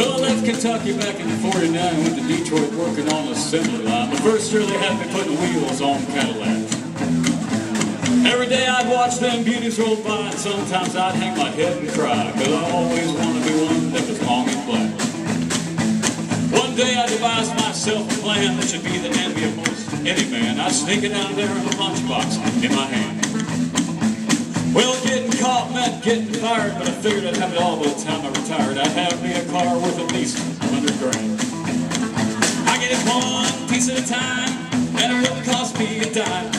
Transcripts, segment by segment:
Well, I left Kentucky back in '49, went to Detroit working on the assembly line. The first year they had me putting wheels on Cadillacs. Every day I'd watch them beauties roll by, and sometimes I'd hang my head and cry, because I always wanted to be one that was long and black. One day I devised myself a plan that should be the envy of most any man. I'd sneak it out there in a lunchbox in my hand. Well, getting caught meant getting fired, but I figured I'd have it all by the time I retired. I'd have me a car worth at least $100 grand. I get it one piece at a time, and it wouldn't cost me a dime.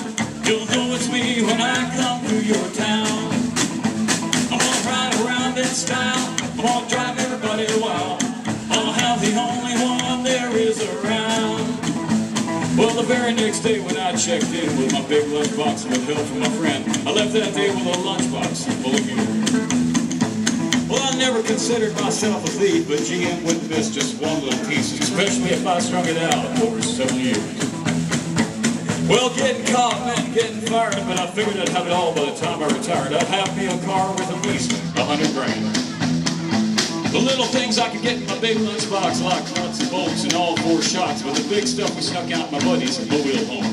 You'll know it's me when I come through your town. I'm gonna ride around in style, I'm gonna drive everybody wild. I'll have the only one there is around. Well, the very next day when I checked in with my big lunchbox with help from my friend, I left that day with a lunchbox full of gear. Well, I never considered myself a thief, but GM wouldn't miss just one little piece, especially if I strung it out over 7 years. Well, getting caught meant getting fired, but I figured I'd have it all by the time I retired. I'd have me a car with at least $100 grand. The little things I could get in my big lunchbox, like nuts and bolts and all 4 shocks, but the big stuff we snuck out my buddies and mobile home.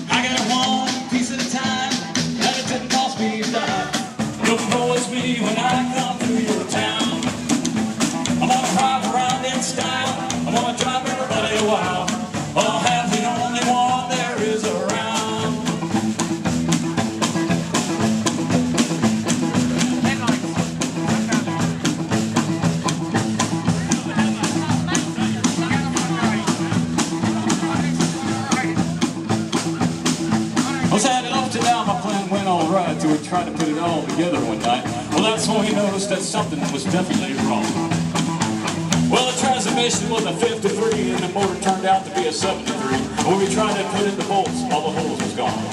I got one piece at a time, and it didn't cost me a dime. You'll know it's me when I come through your town. I'm gonna drive around in style, I'm gonna drive everybody wild. I'll have the only one there is around. I was at it up to now, my plan went all right till we tried to put it all together one night. Well, that's when we noticed that something was definitely wrong. Well, the transmission was a 53 and the motor turned out to be a 73. When we tried to put in the bolts, all the holes was gone.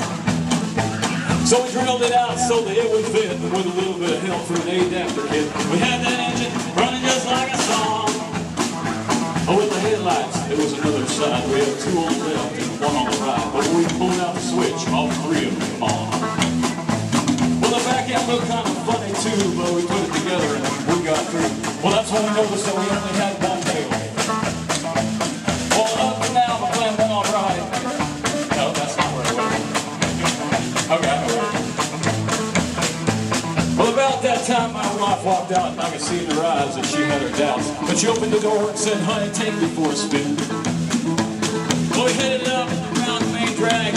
So we drilled it out so that it would fit with a little bit of help from an adapter kit. We had that engine running just like a song. Oh, with the headlights, it was another side. We had 2 on the left and 1 on the right. But when we pulled out the switch, all 3 of them come on. Well, the back end looked kind of funny too, but we put it together and we got through. Well, that's when we noticed that we only had 1 tail. Well, up and down, the plan went all right. No, that's not where it went. Okay, I know where it went. Well, about that time, my wife walked out and I could see in her eyes that she had her doubts. But she opened the door and said, "Honey, take me for a spin." Well, we headed up around the main drag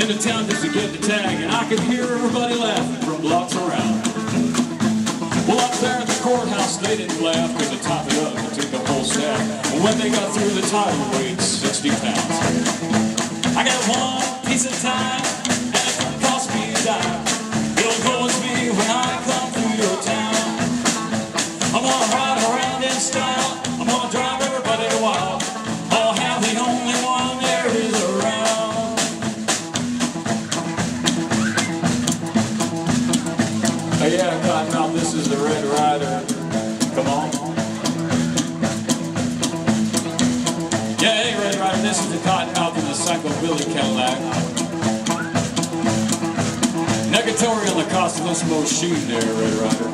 into town just to get the tag, and I could hear everybody laughing from blocks around. Well, up there at the courthouse, they didn't laugh because to top it up, it took the whole staff. And when they got through, the tire weighed 60 pounds. I got one piece at a time, and it don't cost me a dime. You'll know it's me when I come through your town. I'm gonna ride around in style, I'm gonna drive everybody wild. I'll have the only one there is around. Oh yeah, Cottonmouth, this is the Red Rider. Come on. Yeah, hey Red Rider, this is the Cottonmouth in the Rockabilly Cadillac. Negatory on the cost of this machine there, Red Rider.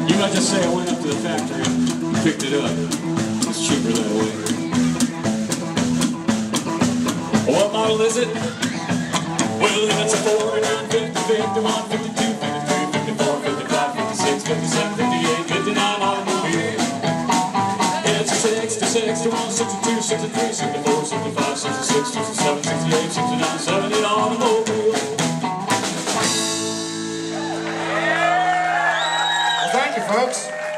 You might just say I went up to the factory and picked it up. It's cheaper that way. What model is it? Well, it's a 49, 50, 51, 52, 53, 54, 55, 56, 57, 58, 59 automobile. It's a 66, 61, 62, 63, 64,